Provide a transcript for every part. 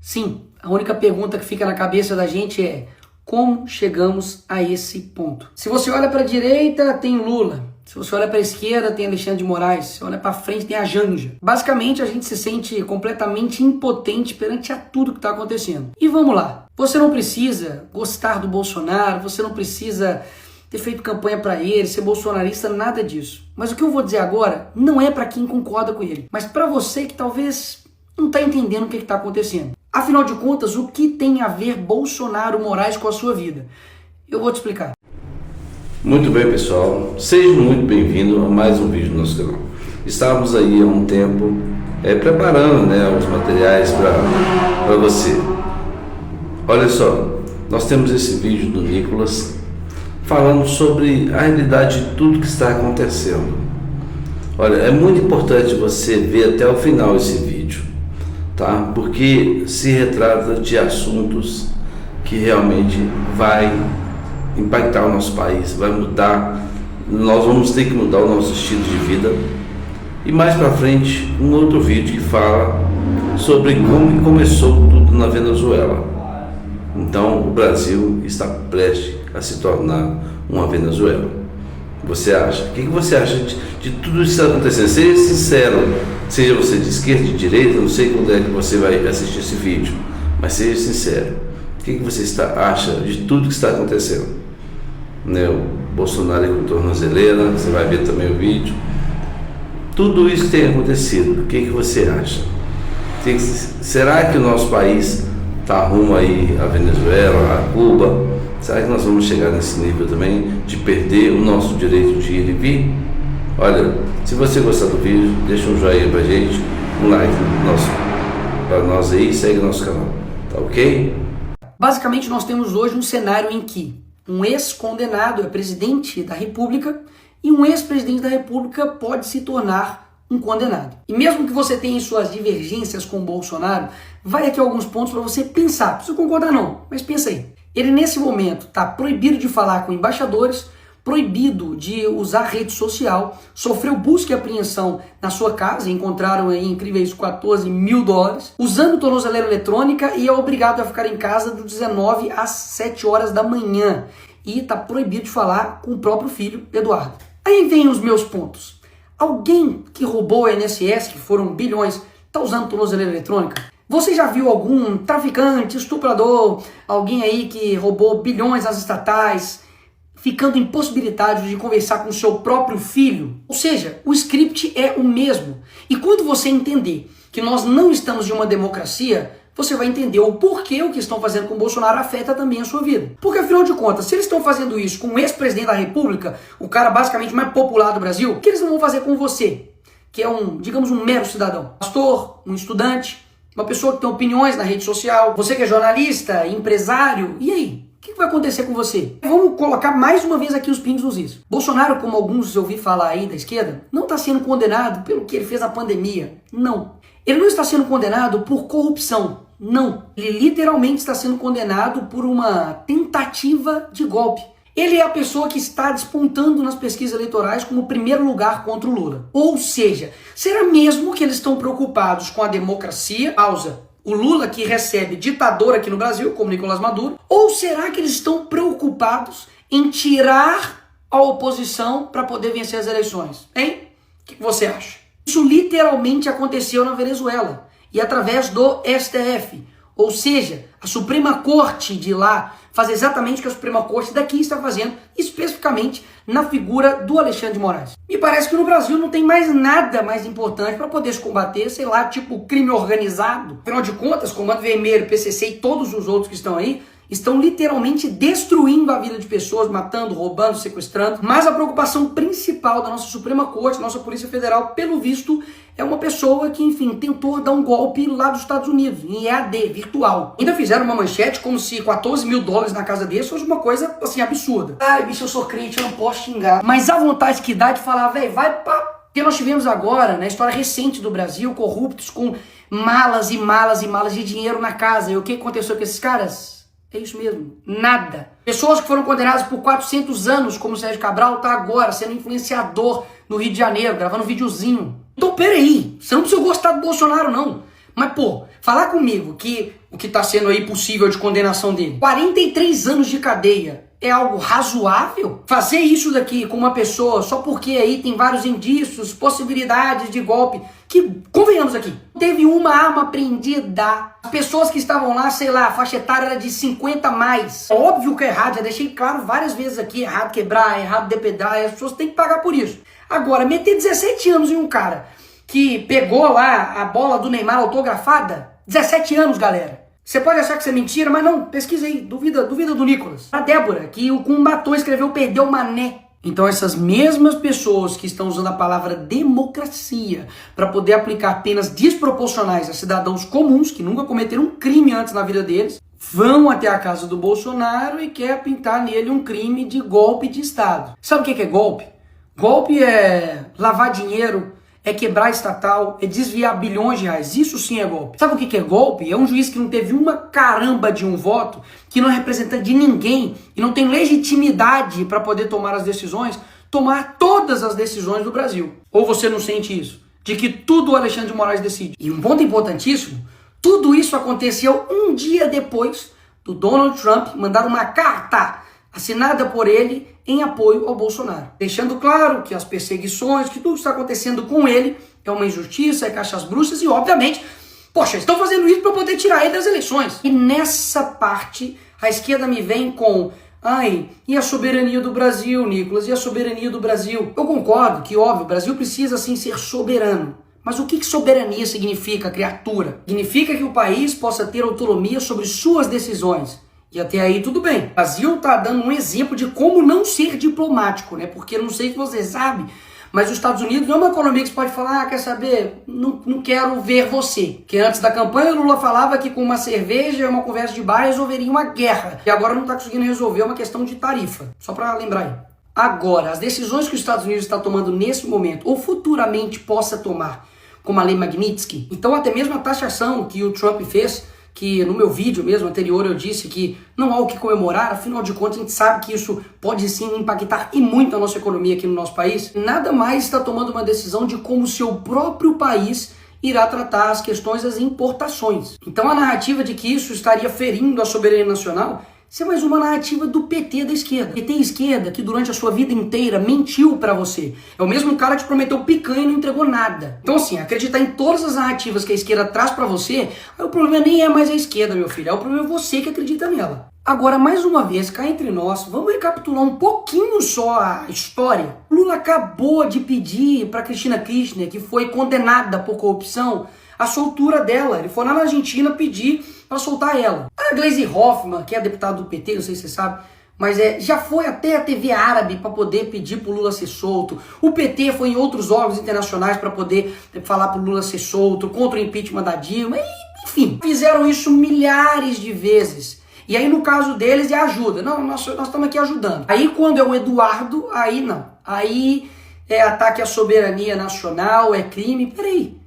Sim, a única pergunta que fica na cabeça da gente é: como chegamos a esse ponto? Se você olha para a direita, tem Lula. Se você olha para a esquerda, tem Alexandre de Moraes. Se você olha para frente, tem a Janja. Basicamente, a gente se sente completamente impotente perante a tudo que está acontecendo. E vamos lá. Você não precisa gostar do Bolsonaro, você não precisa ter feito campanha para ele, ser bolsonarista, nada disso. Mas o que eu vou dizer agora não é para quem concorda com ele, mas para você que talvez não está entendendo o que está acontecendo. Afinal de contas, o que tem a ver Bolsonaro Moraes com a sua vida? Eu vou te explicar. Muito bem, pessoal. Sejam muito bem-vindos a mais um vídeo do nosso canal. Estávamos aí há um tempo preparando os materiais para você. Olha só, nós temos esse vídeo do Nicolas falando sobre a realidade de tudo que está acontecendo. Olha, é muito importante você ver até o final esse vídeo, tá? Porque se retrata de assuntos que realmente vai impactar o nosso país, vai mudar, nós vamos ter que mudar o nosso estilo de vida. E mais para frente, um outro vídeo que fala sobre como começou tudo na Venezuela. Então, o Brasil está prestes a se tornar uma Venezuela. Você acha? O que você acha de tudo isso que está acontecendo? Seja sincero, seja você de esquerda, de direita, não sei quando é que você vai assistir esse vídeo, mas seja sincero. O que você acha de tudo que está acontecendo? O Bolsonaro com tornozeleira, você vai ver também o vídeo. Tudo isso tem acontecido. O que você acha? Será que o nosso país está rumo aí a Venezuela, a Cuba? Será que nós vamos chegar nesse nível também de perder o nosso direito de ir e vir? Olha, se você gostar do vídeo, deixa um joinha pra gente, um like para nós aí, segue o nosso canal, tá ok? Basicamente, nós temos hoje um cenário em que um ex-condenado é presidente da República e um ex-presidente da República pode se tornar um condenado. E mesmo que você tenha suas divergências com o Bolsonaro, vai aqui alguns pontos para você pensar. Não precisa concordar não, mas pensa aí. Ele nesse momento está proibido de falar com embaixadores, proibido de usar rede social, sofreu busca e apreensão na sua casa, encontraram aí incríveis $14 mil, usando tornozeleira eletrônica e é obrigado a ficar em casa do 19 às 7 horas da manhã. E está proibido de falar com o próprio filho, Eduardo. Aí vem os meus pontos. Alguém que roubou a INSS, que foram bilhões, está usando tornozeleira eletrônica? Você já viu algum traficante, estuprador, alguém aí que roubou bilhões nas estatais, ficando impossibilitado de conversar com o seu próprio filho? Ou seja, o script é o mesmo. E quando você entender que nós não estamos em uma democracia, você vai entender o porquê o que estão fazendo com o Bolsonaro afeta também a sua vida. Porque afinal de contas, se eles estão fazendo isso com o ex-presidente da República, o cara basicamente mais popular do Brasil, o que eles não vão fazer com você? Que é digamos, um mero cidadão. Pastor, um estudante, uma pessoa que tem opiniões na rede social, você que é jornalista, empresário, e aí? O que vai acontecer com você? Vamos colocar mais uma vez aqui os pingos nos is. Bolsonaro, como alguns eu ouvi falar aí da esquerda, não está sendo condenado pelo que ele fez na pandemia. Não. Ele não está sendo condenado por corrupção. Não. Ele literalmente está sendo condenado por uma tentativa de golpe. Ele é a pessoa que está despontando nas pesquisas eleitorais como primeiro lugar contra o Lula. Ou seja, será mesmo que eles estão preocupados com a democracia? Pausa. O Lula que recebe ditador aqui no Brasil, como Nicolás Maduro? Ou será que eles estão preocupados em tirar a oposição para poder vencer as eleições? Hein? O que você acha? Isso literalmente aconteceu na Venezuela e através do STF. Ou seja, a Suprema Corte de lá faz exatamente o que a Suprema Corte daqui está fazendo, especificamente na figura do Alexandre de Moraes. Me parece que no Brasil não tem mais nada mais importante para poder se combater, sei lá, tipo crime organizado. Afinal de contas, Comando Vermelho, PCC e todos os outros que estão aí, estão literalmente destruindo a vida de pessoas, matando, roubando, sequestrando. Mas a preocupação principal da nossa Suprema Corte, nossa Polícia Federal, pelo visto, é uma pessoa que, enfim, tentou dar um golpe lá dos Estados Unidos, em EAD, virtual. Ainda fizeram uma manchete como se $14 mil na casa dele fosse uma coisa, assim, absurda. Ai, bicho, eu sou crente, eu não posso xingar. Mas a vontade que dá de falar, velho, vai pra... Porque nós tivemos agora, na história recente do Brasil, corruptos com malas e malas e malas de dinheiro na casa. E o que aconteceu com esses caras? É isso mesmo, nada. Pessoas que foram condenadas por 400 anos, como o Sérgio Cabral, tá agora sendo influenciador no Rio de Janeiro, gravando um videozinho. Então, peraí, você não precisa gostar do Bolsonaro, não. Mas, pô, falar comigo que o que está sendo aí possível de condenação dele, 43 anos de cadeia, é algo razoável? Fazer isso daqui com uma pessoa só porque aí tem vários indícios, possibilidades de golpe, que, convenhamos aqui, teve uma arma apreendida. As pessoas que estavam lá, sei lá, a faixa etária era de 50 a mais. É óbvio que é errado, já deixei claro várias vezes aqui, errado quebrar, errado depredar, e as pessoas têm que pagar por isso. Agora, meter 17 anos em um cara que pegou lá a bola do Neymar autografada, 17 anos, galera. Você pode achar que isso é mentira, mas não, pesquisa aí, duvida do Nicolas. A Débora, que com um batom escreveu perdeu mané. Então essas mesmas pessoas que estão usando a palavra democracia para poder aplicar penas desproporcionais a cidadãos comuns, que nunca cometeram um crime antes na vida deles, vão até a casa do Bolsonaro e quer pintar nele um crime de golpe de Estado. Sabe o que é golpe? Golpe é lavar dinheiro, é quebrar estatal, é desviar bilhões de reais. Isso sim é golpe. Sabe o que é golpe? É um juiz que não teve uma caramba de um voto, que não é representante de ninguém e não tem legitimidade para poder tomar as decisões, tomar todas as decisões do Brasil. Ou você não sente isso? De que tudo o Alexandre de Moraes decide. E um ponto importantíssimo, tudo isso aconteceu um dia depois do Donald Trump mandar uma carta assinada por ele em apoio ao Bolsonaro, deixando claro que as perseguições, que tudo que está acontecendo com ele é uma injustiça, é caixas bruxas e, obviamente, poxa, estão fazendo isso para poder tirar ele das eleições. E nessa parte, a esquerda me vem com, e a soberania do Brasil, Nicolas, e a soberania do Brasil? Eu concordo que, óbvio, o Brasil precisa, sim, ser soberano. Mas o que soberania significa, criatura? Significa que o país possa ter autonomia sobre suas decisões. E até aí tudo bem. O Brasil tá dando um exemplo de como não ser diplomático, né? Porque eu não sei se você sabe, mas os Estados Unidos não é uma economia que você pode falar, quer saber, não quero ver você. Que antes da campanha o Lula falava que com uma cerveja e uma conversa de bar resolveria uma guerra. E agora não tá conseguindo resolver uma questão de tarifa. Só para lembrar aí. Agora, as decisões que os Estados Unidos está tomando nesse momento, ou futuramente possa tomar, como a lei Magnitsky, então até mesmo a taxação que o Trump fez, que no meu vídeo mesmo anterior eu disse que não há o que comemorar, afinal de contas a gente sabe que isso pode sim impactar e muito a nossa economia aqui no nosso país, nada mais está tomando uma decisão de como o seu próprio país irá tratar as questões das importações. Então a narrativa de que isso estaria ferindo a soberania nacional, isso é mais uma narrativa do PT da esquerda. PT esquerda que durante a sua vida inteira mentiu pra você. É o mesmo cara que te prometeu picanha e não entregou nada. Então assim, acreditar em todas as narrativas que a esquerda traz pra você, aí o problema nem é mais a esquerda, meu filho. É o problema é você que acredita nela. Agora, mais uma vez, cá entre nós, vamos recapitular um pouquinho só a história. Lula acabou de pedir pra Cristina Kirchner, que foi condenada por corrupção, a soltura dela. Ele foi lá na Argentina pedir para soltar ela. A Gleisi Hoffmann, que é deputada do PT, não sei se você sabe, mas já foi até a TV árabe para poder pedir para o Lula ser solto. O PT foi em outros órgãos internacionais para poder falar para o Lula ser solto, contra o impeachment da Dilma, enfim. Fizeram isso milhares de vezes. E aí no caso deles é ajuda. Não, nós estamos aqui ajudando. Aí quando é o Eduardo, aí não. Aí é ataque à soberania nacional, é crime. Peraí.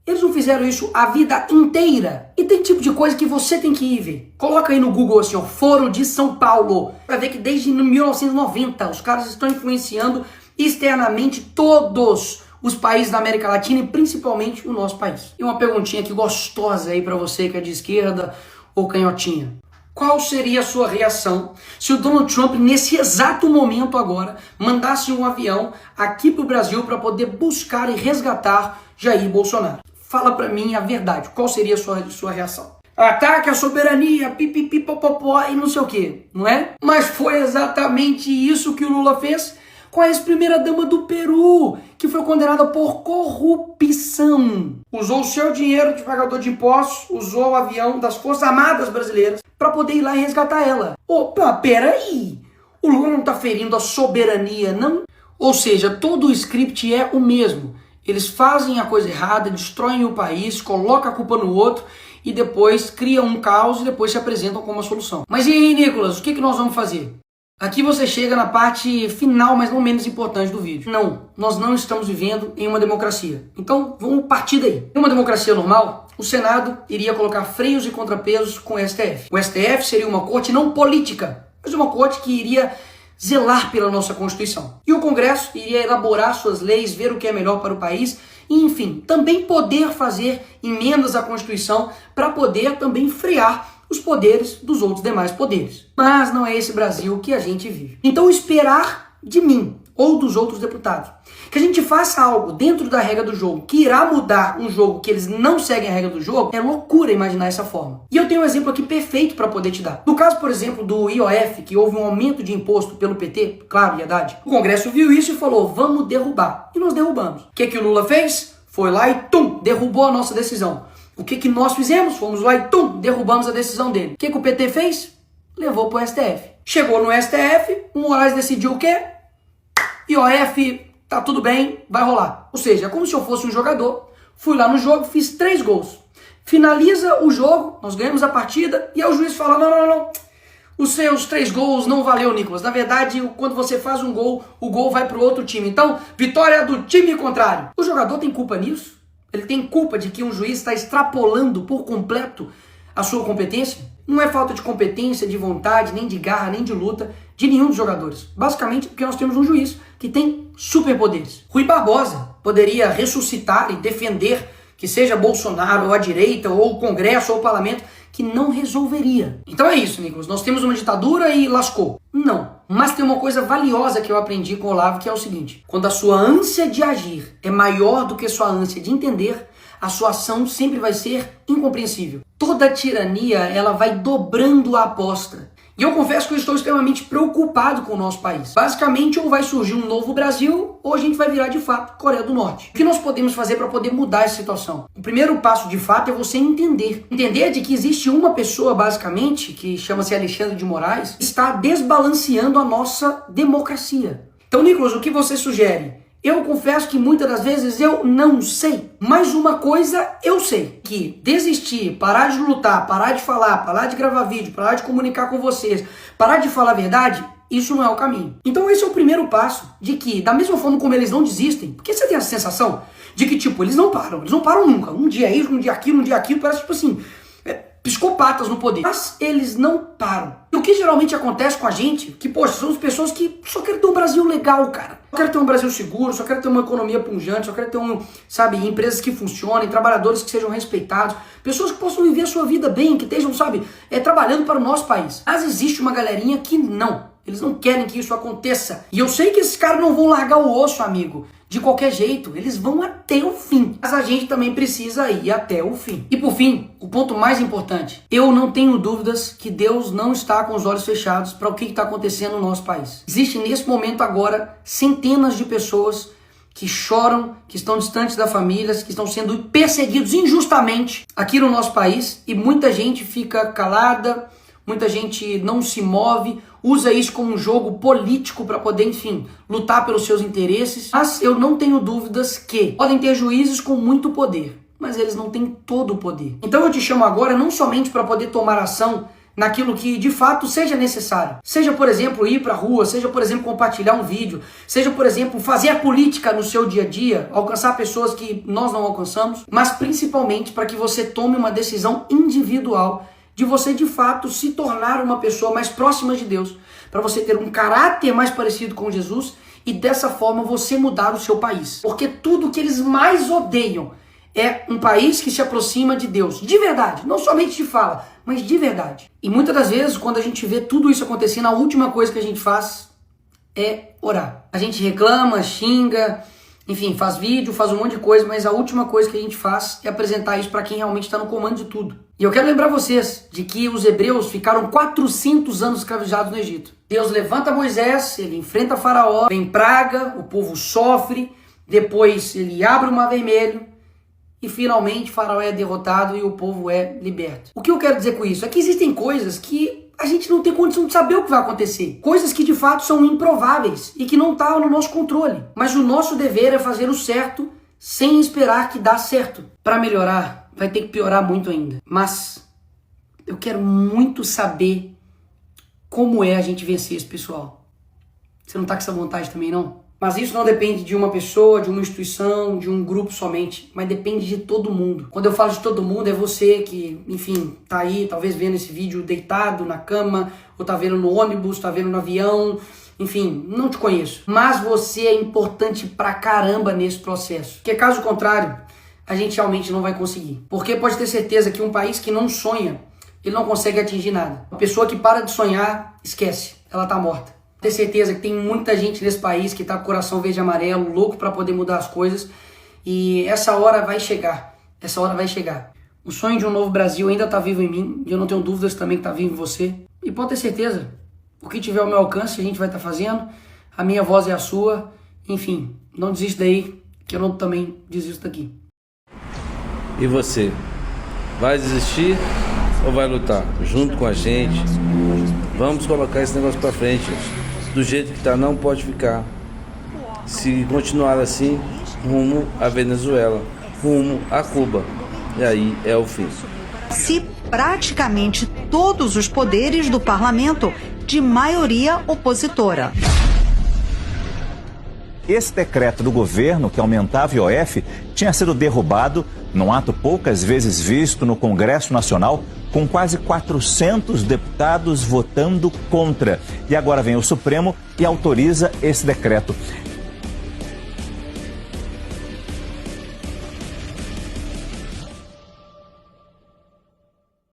Eles não fizeram isso a vida inteira. E tem tipo de coisa que você tem que ir ver. Coloca aí no Google assim, ó, Foro de São Paulo. Pra ver que desde 1990 os caras estão influenciando externamente todos os países da América Latina e principalmente o nosso país. E uma perguntinha aqui gostosa aí pra você que é de esquerda ou canhotinha. Qual seria a sua reação se o Donald Trump, nesse exato momento agora, mandasse um avião aqui pro Brasil para poder buscar e resgatar Jair Bolsonaro? Fala pra mim a verdade, qual seria a sua reação? Ataque à soberania, pipipipopopó e não sei o que, não é? Mas foi exatamente isso que o Lula fez com a ex-primeira-dama do Peru, que foi condenada por corrupção. Usou o seu dinheiro de pagador de impostos, usou o avião das Forças Armadas Brasileiras para poder ir lá e resgatar ela. Opa, peraí! O Lula não tá ferindo a soberania, não? Ou seja, todo o script é o mesmo. Eles fazem a coisa errada, destroem o país, colocam a culpa no outro e depois criam um caos e depois se apresentam como uma solução. Mas e aí, Nicolas, o que nós vamos fazer? Aqui você chega na parte final, mas não menos importante do vídeo. Não, nós não estamos vivendo em uma democracia. Então, vamos partir daí. Em uma democracia normal, o Senado iria colocar freios e contrapesos com o STF. O STF seria uma corte não política, mas uma corte que iria zelar pela nossa Constituição. E o Congresso iria elaborar suas leis, ver o que é melhor para o país e, enfim, também poder fazer emendas à Constituição para poder também frear os poderes dos outros demais poderes. Mas não é esse Brasil que a gente vive. Então esperar de mim ou dos outros deputados que a gente faça algo dentro da regra do jogo que irá mudar um jogo que eles não seguem a regra do jogo, é loucura imaginar essa forma. E eu tenho um exemplo aqui perfeito para poder te dar. No caso, por exemplo, do IOF, que houve um aumento de imposto pelo PT, claro, e Haddad, o Congresso viu isso e falou, vamos derrubar. E nós derrubamos. O que o Lula fez? Foi lá e derrubou a nossa decisão. O que nós fizemos? Fomos lá e derrubamos a decisão dele. O que o PT fez? Levou para o STF. Chegou no STF, o Moraes decidiu o quê? IOF, tá tudo bem, vai rolar. Ou seja, é como se eu fosse um jogador, fui lá no jogo, fiz 3 gols. Finaliza o jogo, nós ganhamos a partida, e aí o juiz fala, não, os seus 3 gols não valeu, Nicolas. Na verdade, quando você faz um gol, o gol vai para o outro time. Então, vitória do time contrário. O jogador tem culpa nisso? Ele tem culpa de que um juiz está extrapolando por completo a sua competência? Não é falta de competência, de vontade, nem de garra, nem de luta de nenhum dos jogadores. Basicamente porque nós temos um juiz que tem superpoderes. Rui Barbosa poderia ressuscitar e defender que seja Bolsonaro ou a direita ou o Congresso ou o Parlamento, que não resolveria. Então é isso, Nicolas. Nós temos uma ditadura e lascou. Não. Mas tem uma coisa valiosa que eu aprendi com o Olavo, que é o seguinte. Quando a sua ânsia de agir é maior do que a sua ânsia de entender, a sua ação sempre vai ser incompreensível. Toda tirania, ela vai dobrando a aposta. E eu confesso que eu estou extremamente preocupado com o nosso país. Basicamente, ou vai surgir um novo Brasil, ou a gente vai virar, de fato, Coreia do Norte. O que nós podemos fazer para poder mudar essa situação? O primeiro passo, de fato, é você entender. Entender de que existe uma pessoa, basicamente, que chama-se Alexandre de Moraes, que está desbalanceando a nossa democracia. Então, Nicolas, o que você sugere? Eu confesso que muitas das vezes eu não sei. Mas uma coisa eu sei. Que desistir, parar de lutar, parar de falar, parar de gravar vídeo, parar de comunicar com vocês, parar de falar a verdade, isso não é o caminho. Então esse é o primeiro passo. De que, da mesma forma como eles não desistem, porque você tem a sensação de que, tipo, eles não param nunca. Um dia isso, um dia aquilo, parece tipo assim, psicopatas no poder. Mas eles não param. E o que geralmente acontece com a gente, que, poxa, somos pessoas que só querem ter um Brasil legal, cara. Só quero ter um Brasil seguro, só quero ter uma economia punjante, só quero ter empresas que funcionem, trabalhadores que sejam respeitados, pessoas que possam viver a sua vida bem, que estejam, trabalhando para o nosso país. Mas existe uma galerinha que não. Eles não querem que isso aconteça. E eu sei que esses caras não vão largar o osso, amigo. De qualquer jeito, eles vão até o fim. Mas a gente também precisa ir até o fim. E por fim, o ponto mais importante. Eu não tenho dúvidas que Deus não está com os olhos fechados para o que está acontecendo no nosso país. Existe nesse momento agora centenas de pessoas que choram, que estão distantes da família, que estão sendo perseguidos injustamente aqui no nosso país. E muita gente fica calada, muita gente não se move, usa isso como um jogo político para poder, enfim, lutar pelos seus interesses. Mas eu não tenho dúvidas que podem ter juízes com muito poder, mas eles não têm todo o poder. Então eu te chamo agora não somente para poder tomar ação naquilo que de fato seja necessário. Seja, por exemplo, ir para a rua, seja, por exemplo, compartilhar um vídeo, seja, por exemplo, fazer a política no seu dia a dia, alcançar pessoas que nós não alcançamos, mas principalmente para que você tome uma decisão individual de você, de fato, se tornar uma pessoa mais próxima de Deus, para você ter um caráter mais parecido com Jesus e dessa forma você mudar o seu país. Porque tudo que eles mais odeiam é um país que se aproxima de Deus, de verdade, não somente de fala, mas de verdade. E muitas das vezes, quando a gente vê tudo isso acontecendo, a última coisa que a gente faz é orar. A gente reclama, xinga, enfim, faz vídeo, faz um monte de coisa, mas a última coisa que a gente faz é apresentar isso para quem realmente está no comando de tudo. E eu quero lembrar vocês de que os hebreus ficaram 400 anos escravizados no Egito. Deus levanta Moisés, ele enfrenta Faraó, vem praga, o povo sofre, depois ele abre o Mar Vermelho e finalmente Faraó é derrotado e o povo é liberto. O que eu quero dizer com isso? É que existem coisas que a gente não tem condição de saber o que vai acontecer. Coisas que de fato são improváveis e que não estão no nosso controle. Mas o nosso dever é fazer o certo sem esperar que dá certo. Para melhorar, vai ter que piorar muito ainda. Mas eu quero muito saber como é a gente vencer esse pessoal. Você não tá com essa vontade também, não? Mas isso não depende de uma pessoa, de uma instituição, de um grupo somente, mas depende de todo mundo. Quando eu falo de todo mundo, é você que, enfim, tá aí, talvez vendo esse vídeo deitado na cama, ou tá vendo no ônibus, tá vendo no avião, enfim, não te conheço. Mas você é importante pra caramba nesse processo. Porque caso contrário, a gente realmente não vai conseguir. Porque pode ter certeza que um país que não sonha, ele não consegue atingir nada. Uma pessoa que para de sonhar, esquece, ela tá morta. Ter certeza que tem muita gente nesse país que tá com o coração verde e amarelo, louco pra poder mudar as coisas. E essa hora vai chegar. Essa hora vai chegar. O sonho de um novo Brasil ainda tá vivo em mim. E eu não tenho dúvidas também que tá vivo em você. E pode ter certeza, o que tiver ao meu alcance a gente vai estar fazendo. A minha voz é a sua. Enfim, não desista daí, que eu não também desisto daqui. E você? Vai desistir ou vai lutar junto com a gente? Vamos colocar esse negócio pra frente, gente. Do jeito que tá, não pode ficar. Se continuar assim, rumo à Venezuela, rumo a Cuba. E aí é o fim. Se praticamente todos os poderes do parlamento de maioria opositora. Esse decreto do governo que aumentava o IOF tinha sido derrubado num ato poucas vezes visto no Congresso Nacional, com quase 400 deputados votando contra. E agora vem o Supremo e autoriza esse decreto.